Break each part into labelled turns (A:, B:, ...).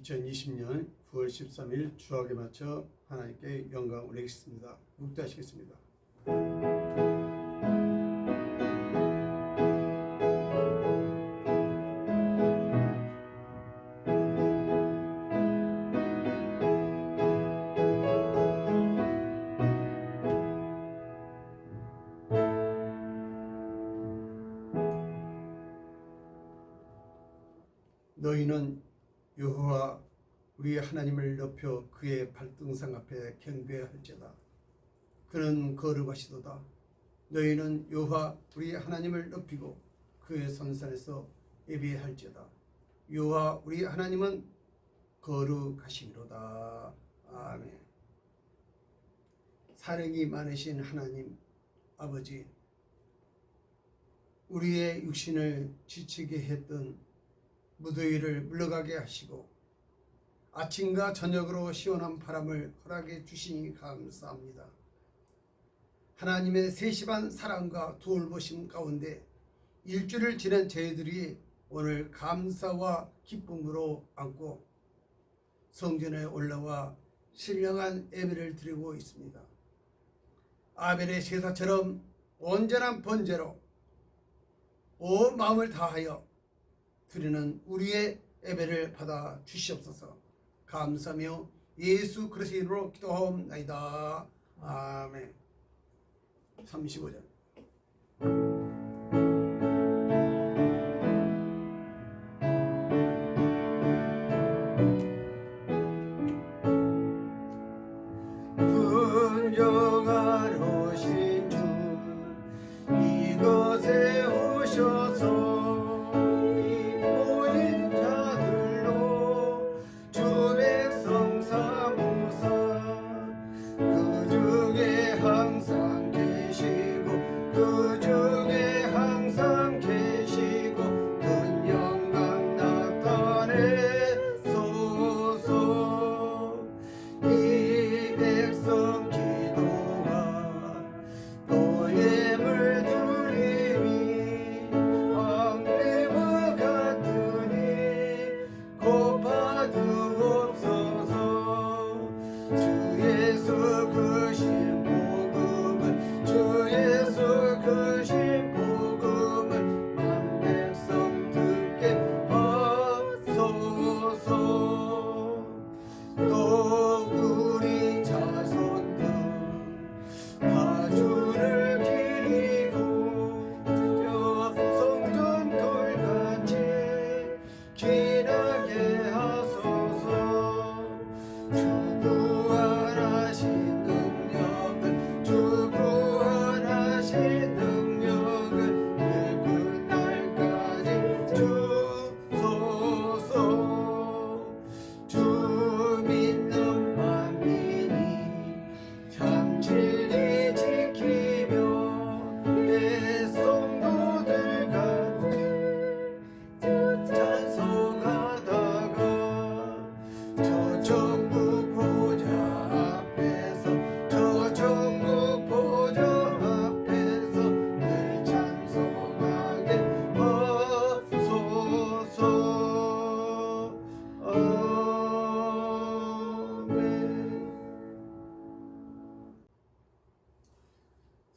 A: 2020년 9월 13일 주학에 맞춰 하나님께 영광을 올리겠습니다. 묵도하시겠습니다. 너희는 여호와 우리 하나님을 높여 그의 발등상 앞에 경배할지어다. 그는 거룩하시도다. 너희는 여호와 우리 하나님을 높이고 그의 선산에서 예배할지어다. 여호와 우리 하나님은 거룩하시미로다. 아멘. 사랑이 많으신 하나님 아버지, 우리의 육신을 지치게 했던 무더위를 물러가게 하시고 아침과 저녁으로 시원한 바람을 허락해 주시니 감사합니다. 하나님의 세심한 사랑과 돌보심 가운데 일주를 지낸 저희들이 오늘 감사와 기쁨으로 안고 성전에 올라와 신령한 예배를 드리고 있습니다. 아벨의 제사처럼 온전한 번제로 온 마음을 다하여 드리는 우리의 예배를 받아 주시옵소서. 감사하며 예수 그리스도의 이름으로 기도하옵나이다. 아멘. 35절. 분정하신 주 이곳에 오셔서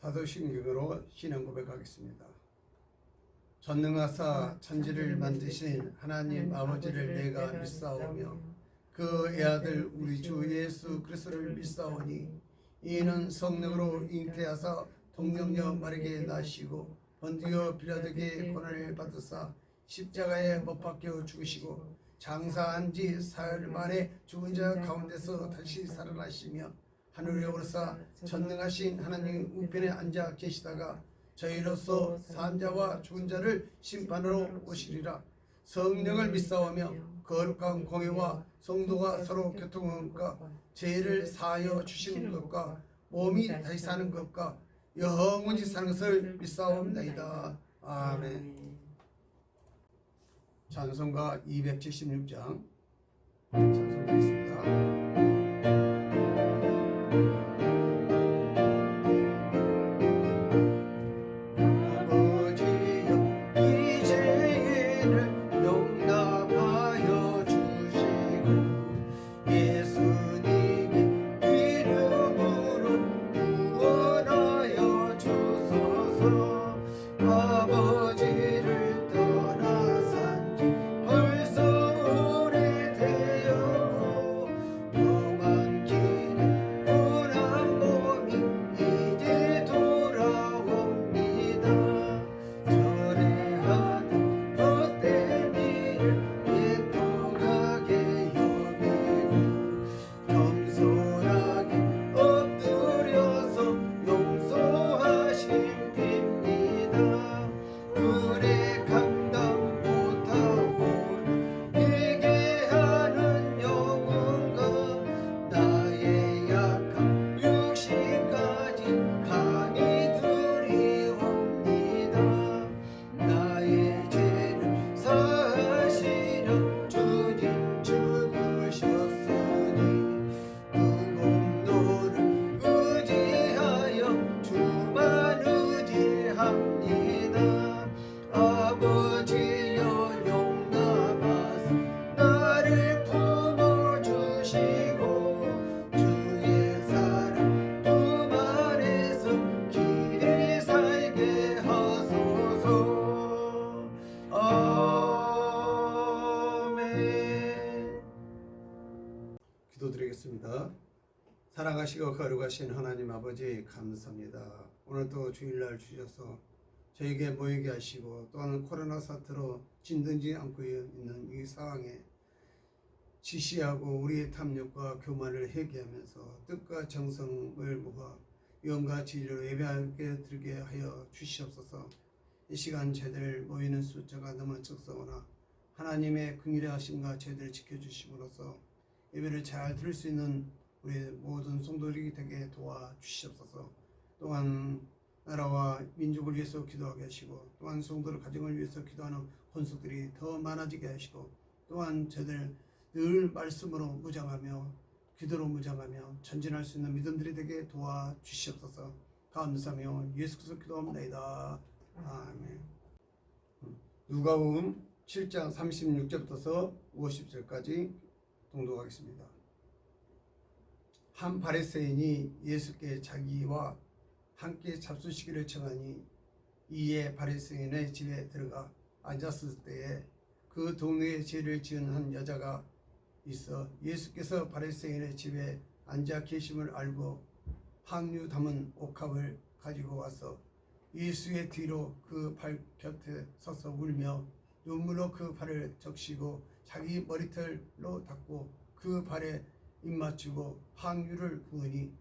A: 사도신경으로 신앙 고백하겠습니다. 전능하사 천지를 만드신 하나님 아버지를 내가 믿사오며 그 애아들 우리 주 예수 그리스도를 믿사오니 이는 성령으로 잉태하사 동정녀 마리아에게 나시고 본디오 빌라도에게 고난을 받으사 십자가에 못 박혀 죽으시고 장사한 지 사흘 만에 죽은 자 가운데서 다시 살아나시며 하늘에 오르사 전능하신 하나님 우편에 앉아 계시다가 저희로서 산 자와 죽은 자를 심판하러 오시리라. 성령을 믿사오며 거룩한 공회와 성도가 서로 교통함과 죄를 사하여 주시는 것과 몸이 다시 사는 것과 영원히 사는 것을 믿사옵나이다. 아멘. 찬송가 276장 찬송드리겠습니다. 아버지여 이 죄인을 용납하여 주시고 기도하겠습니다. 사랑하시고 거룩하신 하나님 아버지 감사합니다. 오늘도 주일날 주셔서 저에게 모이게 하시고 또한 코로나 사태로 진든지 않고 있는 이 상황에 지시하고 우리의 탐욕과 교만을 회개하면서 뜻과 정성을 모아 영과 진리로 예배하게 들게 하여 주시옵소서. 이 시간 저희들 모이는 숫자가 너무 적소하나 하나님의 긍휼의 하심과 저희들을 지켜주심으로써 예배를 잘 들을 수 있는 우리 모든 성도들이 되게 도와주시옵소서. 또한 나라와 민족을 위해서 기도하게 하시고 또한 성도들 가정을 위해서 기도하는 권속들이 더 많아지게 하시고 또한 저희들 늘 말씀으로 무장하며 기도로 무장하며 전진할 수 있는 믿음들이 되게 도와주시옵소서. 감사하며 예수 그리스도 기도합니다. 아멘. 누가복음 7장 36절부터 50절까지 동독하겠습니다. 한 바리새인이 예수께 자기와 함께 잡수시기를 청하니 이에 바리새인의 집에 들어가 앉았을 때에 그 동네에 죄를 지은 한 여자가 있어 예수께서 바리새인의 집에 앉아 계심을 알고 항유 담은 옥합을 가지고 와서 예수의 뒤로 그 발 곁에 서서 울며 눈물로 그 발을 적시고 자기 머리털로 닦고 그 발에 입맞추고 항유를 부으니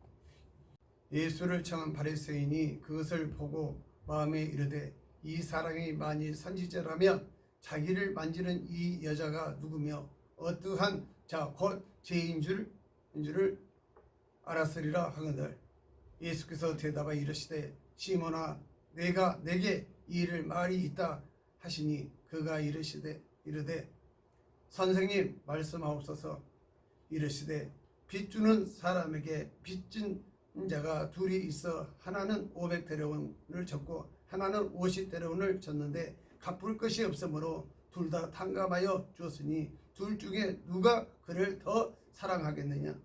A: 예수를 청한 바리새인이 그것을 보고 마음에 이르되 이 사람이 만일 선지자라면 자기를 만지는 이 여자가 누구며 어떠한 자 곧 죄인 줄을 알았으리라 하거늘 예수께서 대답하여 이르시되 시몬아 내가 내게 이 일을 말이 있다 하시니 그가 이르되 선생님 말씀하옵소서. 이르시되 빚주는 사람에게 빚진 자가 둘이 있어 하나는 500데나리온을 졌고 하나는 50데나리온을 졌는데 갚을 것이 없으므로 둘 다 탕감하여 주었으니 둘 중에 누가 그를 더 사랑하겠느냐.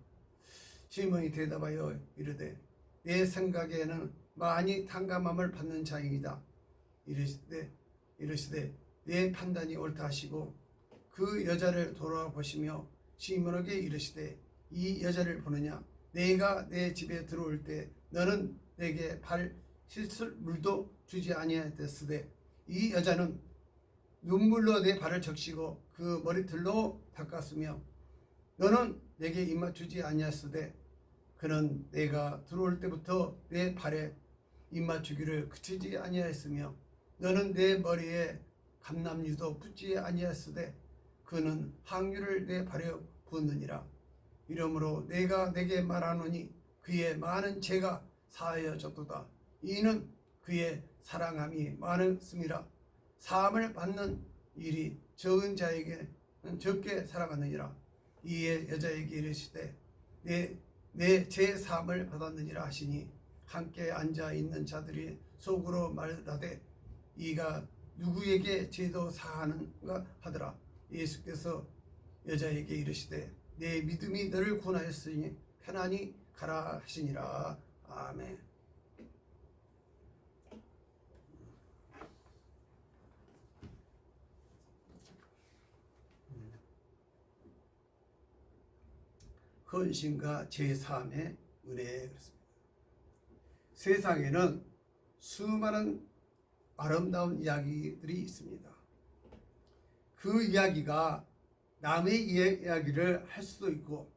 A: 시몬이 대답하여 이르되 내 생각에는 많이 탕감함을 받는 자이다. 이르시되 내 판단이 옳다 하시고 그 여자를 돌아보시며 시몬에게 이르시되 이 여자를 보느냐. 내가 내 집에 들어올 때 너는 내게 발 씻을 물도 주지 아니하였으되 이 여자는 눈물로 내 발을 적시고 그 머리털로 닦았으며 너는 내게 입맞추지 아니하였으되 그는 내가 들어올 때부터 내 발에 입맞추기를 그치지 아니하였으며 너는 내 머리에 감람유도 붓지 아니하였으되 그는 항유를 내 발에 부었느니라. 이러므로 내가 내게 말하노니 그의 많은 죄가 사하여졌도다. 이는 그의 사랑함이 많음이라. 사함을 받는 일이 적은 자에게는 적게 사랑하느니라. 이에 여자에게 이르시되 내 죄 사함을 받았느니라 하시니 함께 앉아 있는 자들이 속으로 말하되 이가 누구에게 죄도 사하는가 하더라. 예수께서 여자에게 이르시되 내 믿음이 너를 구원하였으니 편안히 가라 하시니라. 아멘. 헌신과 제사함의 은혜. 그렇습니다. 세상에는 수많은 아름다운 이야기들이 있습니다. 그 이야기가 남의 이야기를 할 수도 있고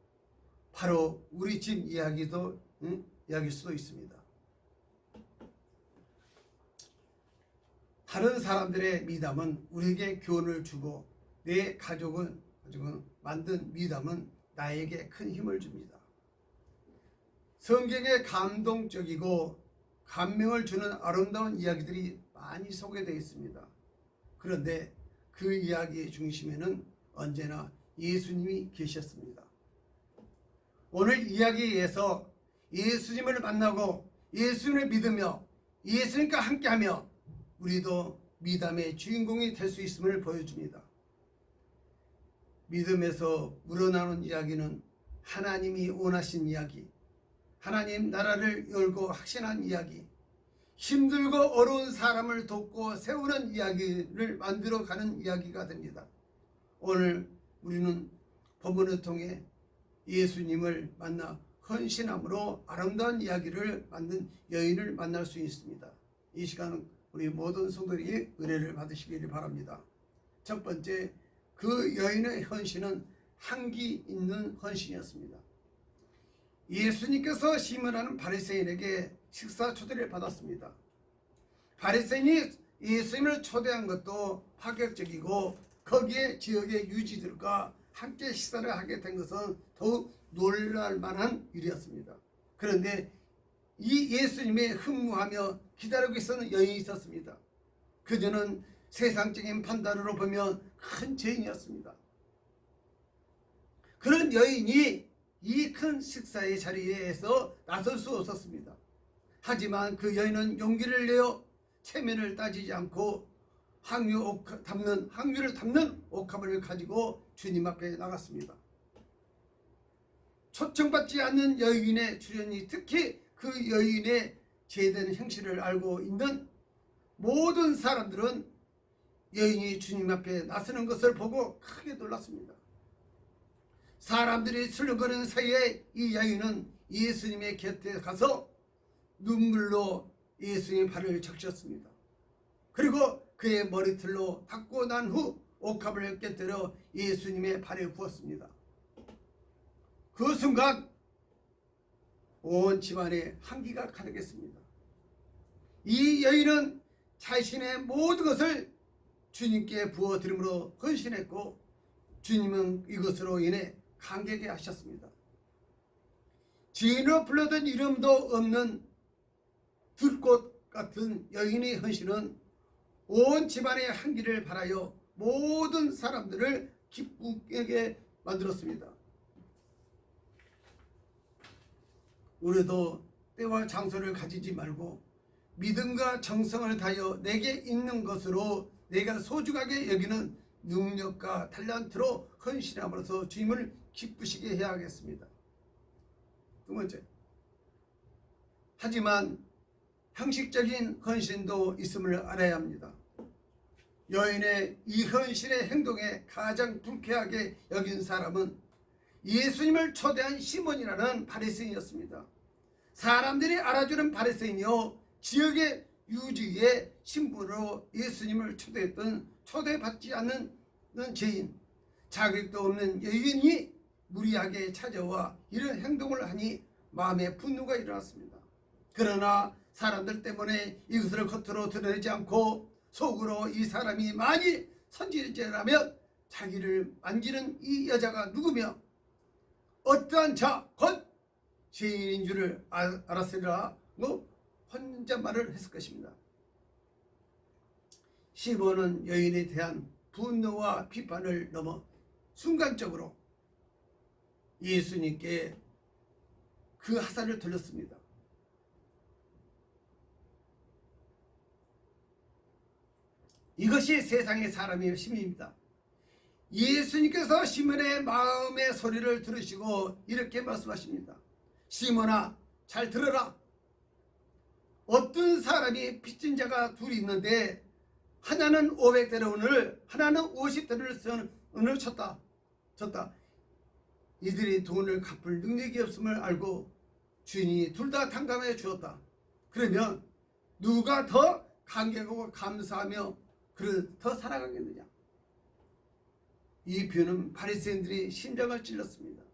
A: 바로 우리 집 이야기도 이야기일 수도 있습니다. 다른 사람들의 미담은 우리에게 교훈을 주고 내 가족은 만든 미담은 나에게 큰 힘을 줍니다. 성경에 감동적이고 감명을 주는 아름다운 이야기들이 많이 소개되어 있습니다. 그런데 그 이야기의 중심에는 언제나 예수님이 계셨습니다. 오늘 이야기에서 예수님을 만나고 예수님을 믿으며 예수님과 함께하며 우리도 미담의 주인공이 될 수 있음을 보여줍니다. 믿음에서 우러나오는 이야기는 하나님이 원하신 이야기, 하나님 나라를 열고 확신한 이야기, 힘들고 어려운 사람을 돕고 세우는 이야기를 만들어가는 이야기가 됩니다. 오늘 우리는 본문을 통해 예수님을 만나 헌신함으로 아름다운 이야기를 만든 여인을 만날 수 있습니다. 이 시간 우리 모든 성도들이 은혜를 받으시기를 바랍니다. 첫 번째, 그 여인의 헌신은 향기 있는 헌신이었습니다. 예수님께서 시몬이라는 바리새인에게 식사 초대를 받았습니다. 바리새인이 예수님을 초대한 것도 파격적이고 거기에 지역의 유지들과 함께 식사를 하게 된 것은 더욱 놀랄 만한 일이었습니다. 그런데 이 예수님의 흠모하며 기다리고 있었는 여인이 있었습니다. 그녀는 세상적인 판단으로 보면 큰 죄인이었습니다. 그런 여인이 이 큰 식사의 자리에서 나설 수 없었습니다. 하지만 그 여인은 용기를 내어 체면을 따지지 않고 향유를 담는 옥합을 가지고 주님 앞에 나갔습니다. 초청받지 않는 여인의 출연이, 특히 그 여인의 제된 행실을 알고 있는 모든 사람들은 여인이 주님 앞에 나서는 것을 보고 크게 놀랐습니다. 사람들이 술렁거리는 사이에 이 여인은 예수님의 곁에 가서 눈물로 예수님의 발을 적셨습니다. 그리고 그의 머리털로 닦고 난 후 옥합을 깨뜨려 예수님의 발에 부었습니다. 그 순간 온 집안에 향기가 가득했습니다. 이 여인은 자신의 모든 것을 주님께 부어드림으로 헌신했고 주님은 이것으로 인해 감격해 하셨습니다. 지인으로 불러던 이름도 없는 들꽃 같은 여인의 헌신은 온 집안의 향기를 발하여 모든 사람들을 기쁘게 만들었습니다. 우리도 때와 장소를 가지지 말고 믿음과 정성을 다하여 내게 있는 것으로 내가 소중하게 여기는 능력과 탤런트로 헌신함으로써 주님을 기쁘시게 해야 하겠습니다. 두 번째, 하지만 형식적인 헌신도 있음을 알아야 합니다. 여인의 이 헌신의 행동에 가장 불쾌하게 여긴 사람은 예수님을 초대한 시몬이라는 바리새인이었습니다. 사람들이 알아주는 바리새인이요, 지역의 유지의 신부로 예수님을 초대했던 초대받지 않는 죄인, 자격도 없는 여인이 무리하게 찾아와 이런 행동을 하니 마음에 분노가 일어났습니다. 그러나 사람들 때문에 이것을 겉으로 드러내지 않고 속으로 이 사람이 많이 선지자라면 자기를 만지는 이 여자가 누구며 어떠한 자 곧 죄인인 줄을 알았으리라고 혼잣말을 했을 것입니다. 시몬은 여인에 대한 분노와 비판을 넘어 순간적으로 예수님께 그 하사를 돌렸습니다. 이것이 세상의 사람의 심리입니다. 예수님께서 시몬의 마음의 소리를 들으시고 이렇게 말씀하십니다. 시몬아, 잘 들어라. 어떤 사람이 빚진 자가 둘이 있는데 하나는 500데나리온을 하나는 50데나리온을 졌다. 이들이 돈을 갚을 능력이 없음을 알고 주인이 둘 다 탕감해 주었다. 그러면 누가 더 감격하고 감사하며 그를 더 살아가겠느냐. 이 비유는 바리새인들이 심장을 찔렀습니다.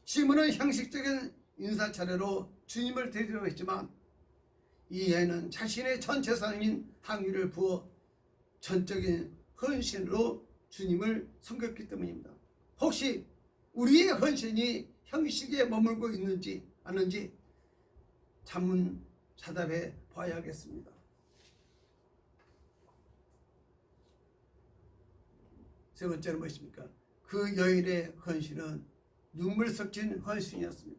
A: 시몬은 형식적인 인사 차례로 주님을 대접했지만 이 애는 자신의 전 재산인 향유를 부어 전적인 헌신으로 주님을 섬겼기 때문입니다. 혹시 우리의 헌신이 형식에 머물고 있는지 아닌지 자문자답해 봐야겠습니다. 세 번째는 무엇입니까? 그 여인의 헌신은 눈물 섞인 헌신이었습니다.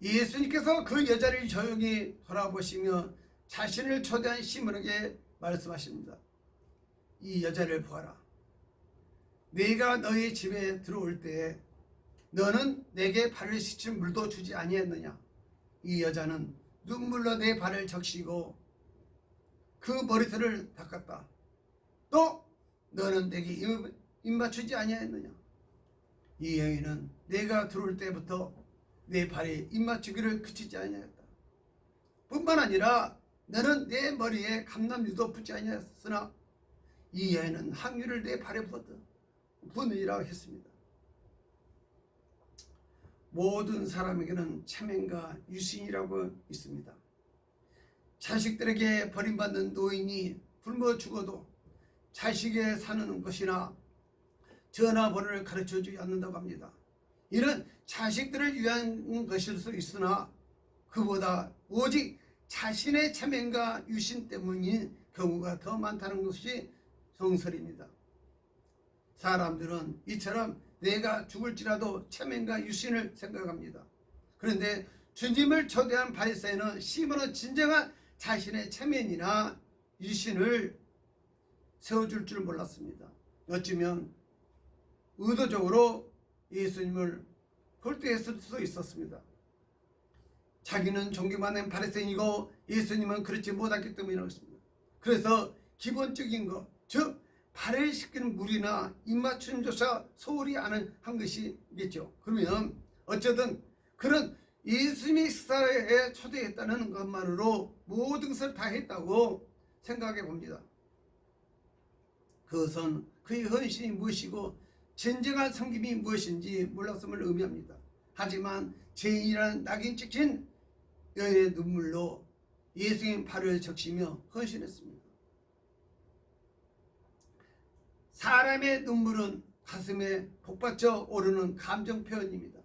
A: 예수님께서 그 여자를 조용히 돌아보시며 자신을 초대한 시몬에게 말씀하십니다. 이 여자를 보아라. 내가 너희 집에 들어올 때에 너는 내게 발을 씻을 물도 주지 아니했느냐. 이 여자는 눈물로 내 발을 적시고 그 머리털을 닦았다. 또 너는 내게 입 맞추지 아니했느냐. 이 여인은 내가 들어올 때부터 내 발에 입맞추기를 그치지 아니하였다. 뿐만 아니라 너는 내 머리에 감람유도 붙지 아니하였으나 이 여인은 향유를 내 발에 부으니라 했습니다. 모든 사람에게는 체면과 유신이라고 있습니다. 자식들에게 버림받는 노인이 굶어 죽어도 자식에 사는 것이나 전화번호를 가르쳐주지 않는다고 합니다. 이는 자식들을 위한 것일 수 있으나 그보다 오직 자신의 체면과 유신 때문인 경우가 더 많다는 것이 정설입니다. 사람들은 이처럼 내가 죽을지라도 체면과 유신을 생각합니다. 그런데 주님을 초대한 바리새인은 시몬은 진정한 자신의 체면이나 유신을 세워줄 줄 몰랐습니다. 어쩌면 의도적으로 예수님을 홀대했을 수도 있었습니다. 자기는 존경받는 바리새인이고 예수님은 그렇지 못했기 때문이라고 했습니다. 그래서 기본적인 것, 즉 발을 씻기는 물이나 입맞춤조차 소홀히 안 한 것이겠죠. 그러면 어쩌든 그런 예수님의 식사에 초대했다는 것만으로 모든 것을 다 했다고 생각해 봅니다. 그것은 그의 헌신이 무엇이고 진정한 섬김이 무엇인지 몰랐음을 의미합니다. 하지만 죄인이라는 낙인 찍힌 여인의 눈물로 예수님 발을 적시며 헌신했습니다. 사람의 눈물은 가슴에 복받쳐 오르는 감정 표현입니다.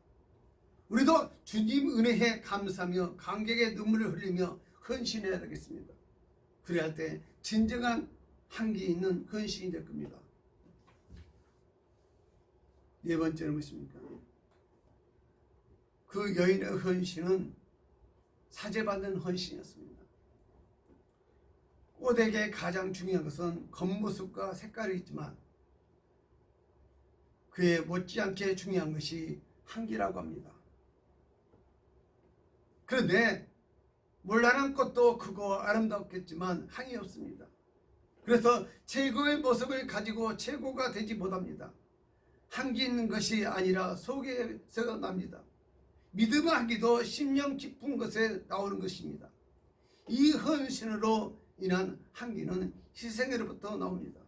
A: 우리도 주님 은혜에 감사하며 감격의 눈물을 흘리며 헌신해야 되겠습니다. 그래야 할 때 진정한 한기 있는 헌신이 될 겁니다. 네 번째는 무엇입니까? 그 여인의 헌신은 사죄받는 헌신이었습니다. 꽃에게 가장 중요한 것은 겉모습과 색깔이 있지만 그에 못지않게 중요한 것이 향기라고 합니다. 그런데 몰라난 꽃도 크고 아름답겠지만 향이 없습니다. 그래서 최고의 모습을 가지고 최고가 되지 못합니다. 향기 있는 것이 아니라 속에서 납니다. 믿음의 향기도 심령 깊은 것에 나오는 것입니다. 이 헌신으로 인한 향기는 희생으로부터 나옵니다.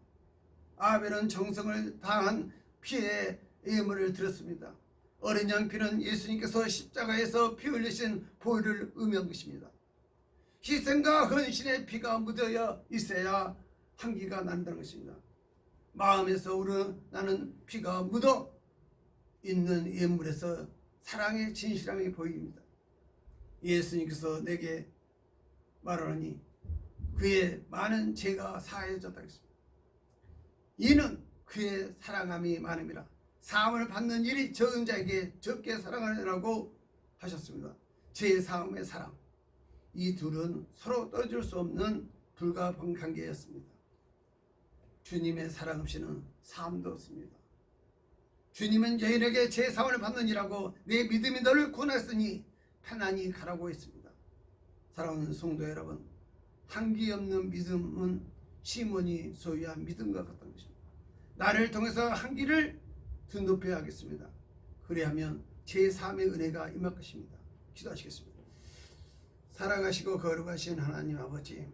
A: 아벨은 정성을 다한 피의 예물을 드렸습니다. 어린 양 피는 예수님께서 십자가에서 피 흘리신 보혈을 의미한 것입니다. 희생과 헌신의 피가 묻어야 있어야 향기가 난다는 것입니다. 마음에서 우러나는 피가 묻어 있는 예물에서 사랑의 진실함이 보입니다. 예수님께서 내게 말하니 그의 많은 죄가 사해졌다 했습니다. 이는 그의 사랑함이 많음이라 사함을 받는 일이 적은 자에게 적게 사랑하느라고 하셨습니다. 제 사함의 사랑, 이 둘은 서로 떨어질 수 없는 불가분 관계였습니다. 주님의 사랑 없이는 삶도 없습니다. 주님은 여인에게 제 사함을 받는 일하고 내 믿음이 너를 구원했으니 편안히 가라고 했습니다. 사랑하는 성도 여러분, 향기 없는 믿음은 시몬이 소유한 믿음과 같은 것입니다. 나를 통해서 향기를 드높여야 하겠습니다. 그리하면 제 삶의 은혜가 임할 것입니다. 기도하시겠습니다. 사랑하시고 거룩하신 하나님 아버지,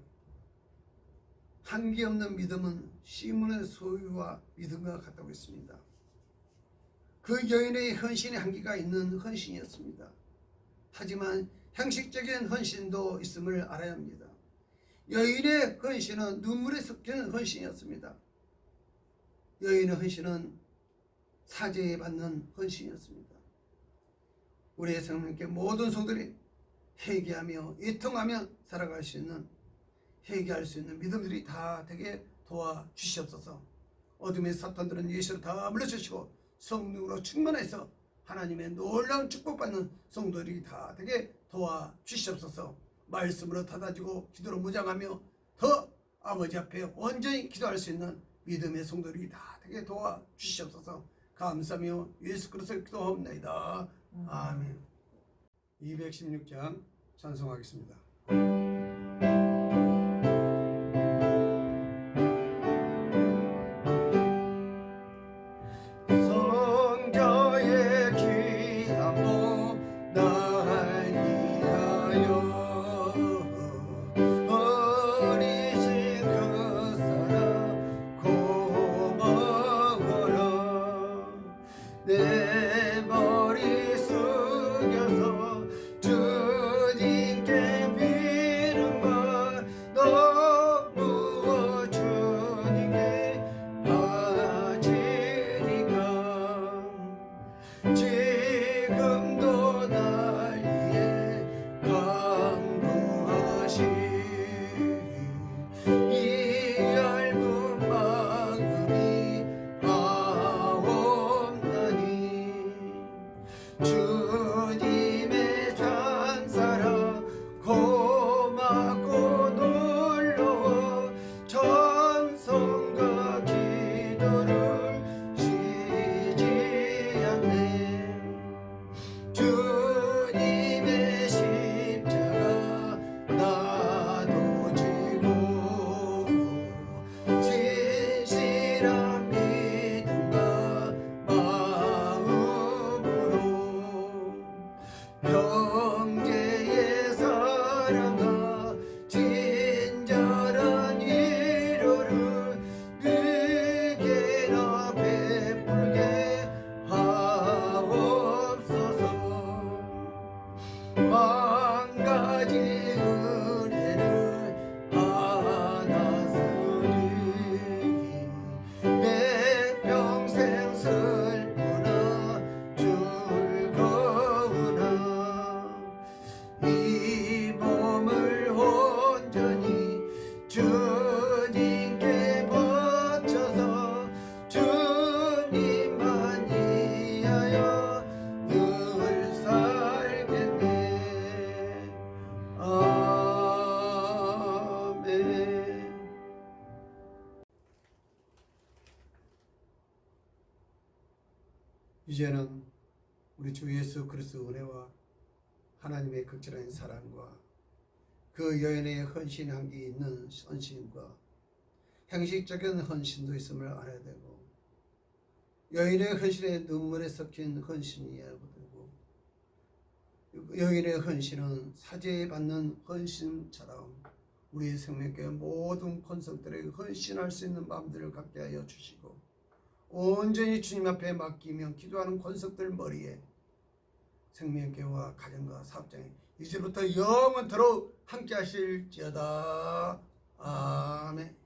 A: 향기 없는 믿음은 시몬의 소유와 믿음과 같다고 했습니다. 그 여인의 헌신의 향기가 있는 헌신이었습니다. 하지만 형식적인 헌신도 있음을 알아야 합니다. 여인의 헌신은 눈물에 섞이는 헌신이었습니다. 여인의 헌신은 사죄받는 헌신이었습니다. 우리의 성령께 모든 성들이 회개하며 애통하며 살아갈 수 있는, 회개할 수 있는 믿음들이 다 되게 도와주시옵소서. 어둠의 사탄들은 예수를 다 물러주시고 성령으로 충만해서 하나님의 놀라운 축복받는 성도들이 다 되게 도와주시옵소서. 말씀으로 닫아지고 기도로 무장하며 더 아버지 앞에 온전히 기도할 수 있는 믿음의 성도들이 다 되게 도와주시옵소서. 감사하며 예수 그리스도의 기도하옵나이다. 아멘. 216장 찬송하겠습니다. 성자의 이제는 우리 주 예수 그리스도 은혜와 하나님의 극진한 사랑과 그 여인의 헌신한 게 있는 헌신과 형식적인 헌신도 있음을 알아야 되고, 여인의 헌신에 눈물에 섞인 헌신이어야 되고, 여인의 헌신은 사죄받는 헌신처럼 우리 생명교회 모든 권속들에게 헌신할 수 있는 마음들을 갖게 하여 주시고, 온전히 주님 앞에 맡기며 기도하는 권속들 머리에 생명교회와 가정과 사업장에 이제부터 영원토록 함께 하실지어다. 아멘.